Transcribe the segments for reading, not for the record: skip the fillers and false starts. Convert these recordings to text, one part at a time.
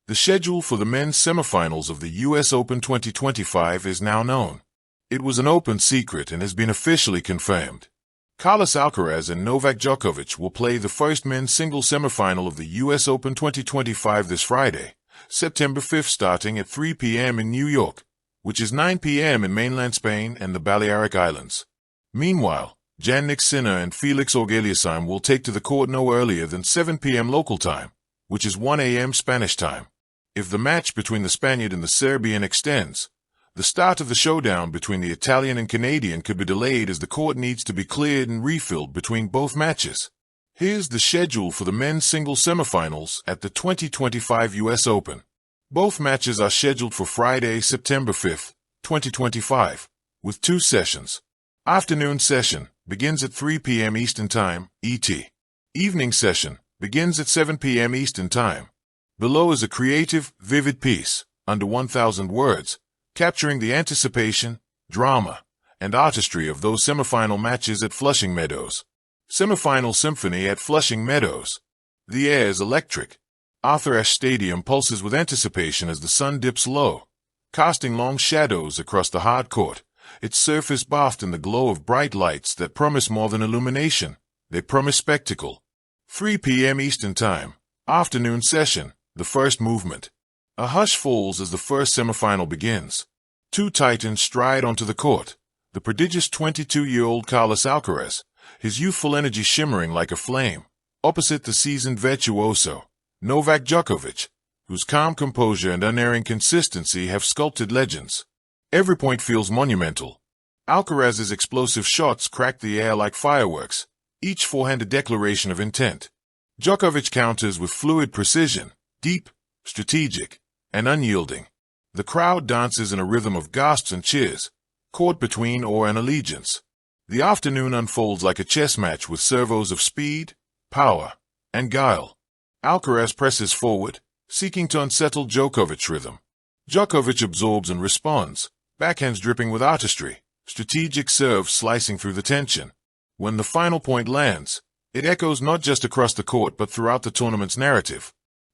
The schedule for the men's semifinals of the US Open 2025 is now known. It was an open secret and has been officially confirmed. Carlos Alcaraz and Novak Djokovic will play the first men's singles semifinal of the US Open 2025 this Friday, September 5th, starting at 3 p.m. in New York, which is 9 p.m. in mainland Spain and the Balearic Islands. Meanwhile, Jannik Sinner and Felix Auger-Aliassime will take to the court no earlier than 7 p.m. local time, which is 1 a.m. Spanish time. If the match between the Spaniard and the Serbian extends, the start of the showdown between the Italian and Canadian could be delayed as the court needs to be cleared and refilled between both matches. Here's the schedule for the men's singles semifinals at the 2025 US Open. Both matches are scheduled for Friday, September 5th, 2025, with 2 sessions. Afternoon session begins at 3 p.m. Eastern Time, ET. Evening session begins at 7 p.m. Eastern Time. Below is a creative, vivid piece, under 1,000 words, capturing the anticipation, drama, and artistry of those semifinal matches at Flushing Meadows. Semifinal Symphony at Flushing Meadows. The air is electric. Arthur Ashe Stadium pulses with anticipation as the sun dips low, casting long shadows across the hard court, its surface bathed in the glow of bright lights that promise more than illumination. They promise spectacle. 3 p.m. Eastern Time. Afternoon session. The first movement. A hush falls as the first semifinal begins. 2 titans stride onto the court. The prodigious 22-year-old Carlos Alcaraz, his youthful energy shimmering like a flame, opposite the seasoned virtuoso, Novak Djokovic, whose calm composure and unerring consistency have sculpted legends. Every point feels monumental. Alcaraz's explosive shots crack the air like fireworks, each forehand a declaration of intent. Djokovic counters with fluid precision, deep, strategic, and unyielding. The crowd dances in a rhythm of gasps and cheers, caught between awe and allegiance. The afternoon unfolds like a chess match with servos of speed, power, and guile. Alcaraz presses forward, seeking to unsettle Djokovic's rhythm. Djokovic absorbs and responds, backhands dripping with artistry, strategic serves slicing through the tension. When the final point lands, it echoes not just across the court but throughout the tournament's narrative.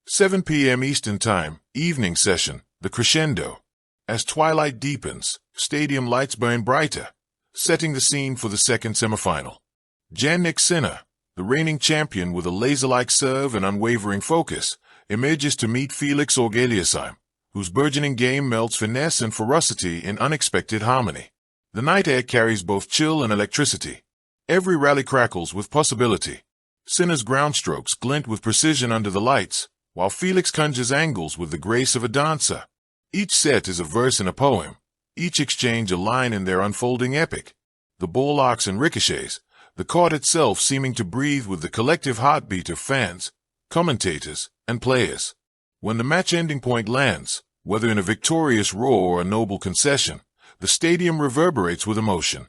7 p.m. Eastern Time, evening session, the crescendo. As twilight deepens, stadium lights burn brighter, setting the scene for the second semifinal. Jannik Sinner, the reigning champion with a laser-like serve and unwavering focus, emerges to meet Felix Auger-Aliassime, whose burgeoning game melts finesse and ferocity in unexpected harmony. The night air carries both chill and electricity. Every rally crackles with possibility. Sinner's ground strokes glint with precision under the lights, while Felix conjures angles with the grace of a dancer. Each set is a verse in a poem, each exchange a line in their unfolding epic. The ball arcs and ricochets, the court itself seeming to breathe with the collective heartbeat of fans, commentators, and players. When the match-ending point lands, whether in a victorious roar or a noble concession, the stadium reverberates with emotion.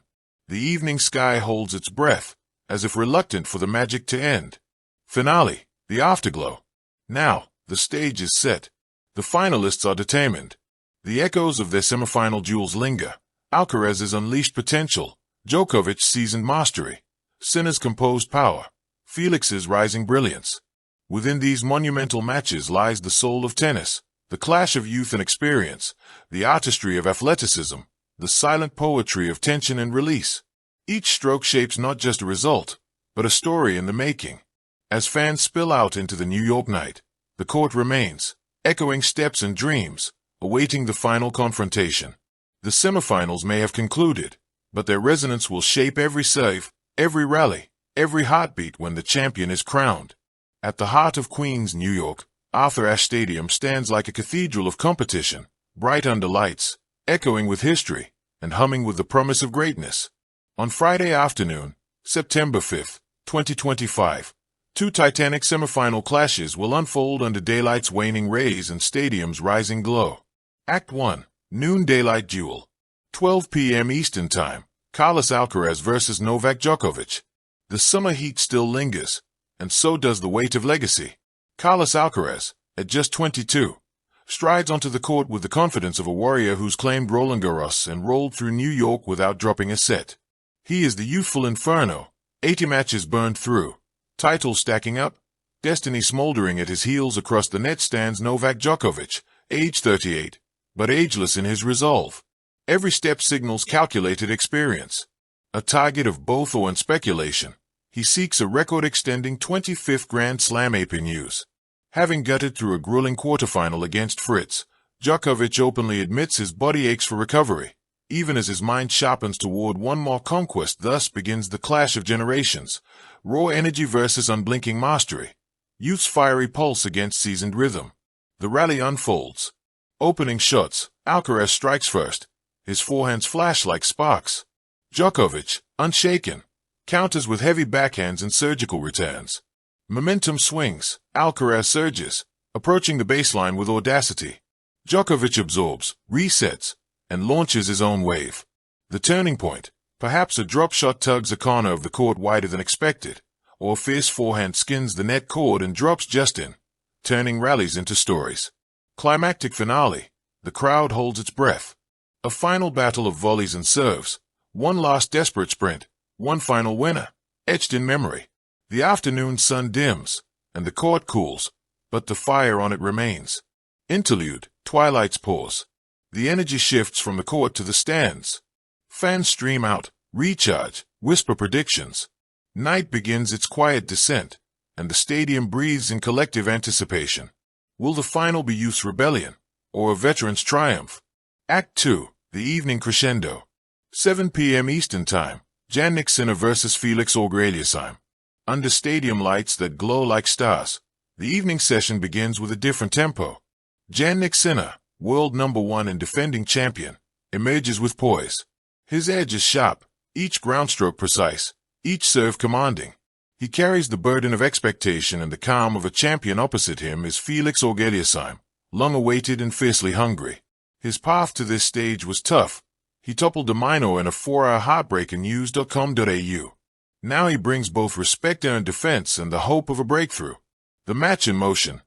The evening sky holds its breath, as if reluctant for the magic to end. Finale, the afterglow. Now, the stage is set. The finalists are determined. The echoes of their semifinal duels linger. Alcaraz's unleashed potential, Djokovic's seasoned mastery, Sinner's composed power, Felix's rising brilliance. Within these monumental matches lies the soul of tennis, the clash of youth and experience, the artistry of athleticism, the silent poetry of tension and release. Each stroke shapes not just a result, but a story in the making. As fans spill out into the New York night, the court remains, echoing steps and dreams, awaiting the final confrontation. The semifinals may have concluded, but their resonance will shape every serve, every rally, every heartbeat when the champion is crowned. At the heart of Queens, New York, Arthur Ashe Stadium stands like a cathedral of competition, bright under lights, echoing with history, and humming with the promise of greatness. On Friday afternoon, September 5th, 2025, 2 titanic semifinal clashes will unfold under daylight's waning rays and stadium's rising glow. Act 1, Noon Daylight Duel. 12 p.m. Eastern Time, Carlos Alcaraz versus Novak Djokovic. The summer heat still lingers, and so does the weight of legacy. Carlos Alcaraz, at just 22, strides onto the court with the confidence of a warrior who's claimed Roland Garros and rolled through New York without dropping a set. He is the youthful inferno, 80 matches burned through, titles stacking up, Destiny smoldering at his heels. Across the net stands Novak Djokovic, age 38, but ageless in his resolve. Every step signals calculated experience. A target of both awe and speculation, he seeks a record-extending 25th Grand Slam Open news. Having gutted through a grueling quarterfinal against Fritz, Djokovic openly admits his body aches for recovery, even as his mind sharpens toward one more conquest. Thus begins the clash of generations, raw energy versus unblinking mastery. Youth's fiery pulse against seasoned rhythm. The rally unfolds. Opening shots, Alcaraz strikes first. His forehands flash like sparks. Djokovic, unshaken, counters with heavy backhands and surgical returns. Momentum swings, Alcaraz surges, approaching the baseline with audacity. Djokovic absorbs, resets, and launches his own wave. The turning point, perhaps a drop shot tugs a corner of the court wider than expected, or a fierce forehand skins the net cord and drops just in, turning rallies into stories. Climactic finale, the crowd holds its breath. A final battle of volleys and serves, one last desperate sprint, one final winner, etched in memory. The afternoon sun dims, and the court cools, but the fire on it remains. Interlude, twilight's pause. The energy shifts from the court to the stands. Fans stream out, recharge, whisper predictions. Night begins its quiet descent, and the stadium breathes in collective anticipation. Will the final be youth's rebellion, or a veteran's triumph? Act 2, the evening crescendo. 7 p.m. Eastern Time, Jannik Sinner versus Felix Auger-Aliassime. Under stadium lights that glow like stars, the evening session begins with a different tempo. Jannik Sinner, world #1 and defending champion, emerges with poise. His edge is sharp, each groundstroke precise, each serve commanding. He carries the burden of expectation and the calm of a champion. Opposite him is Felix Auger-Aliassime, long-awaited and fiercely hungry. His path to this stage was tough. He toppled a minor in a 4-hour heartbreak in news.com.au. Now he brings both respect and defense and the hope of a breakthrough. The match in motion.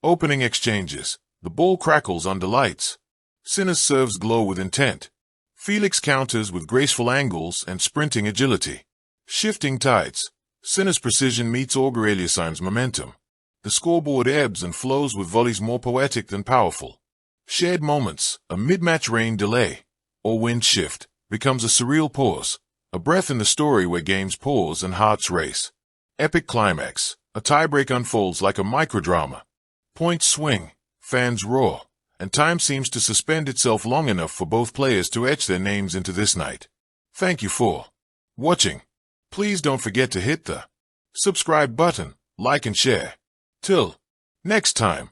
Opening exchanges. The ball crackles under lights. Sinner's serves glow with intent. Felix counters with graceful angles and sprinting agility. Shifting tides. Sinner's precision meets Auger-Aliassime's momentum. The scoreboard ebbs and flows with volleys more poetic than powerful. Shared moments, a mid-match rain delay, or wind shift, becomes a surreal pause, a breath in the story where games pause and hearts race. Epic climax, a tiebreak unfolds like a microdrama. Points swing, fans roar, and time seems to suspend itself long enough for both players to etch their names into this night. Thank you for watching. Please don't forget to hit the subscribe button, like and share. Till next time.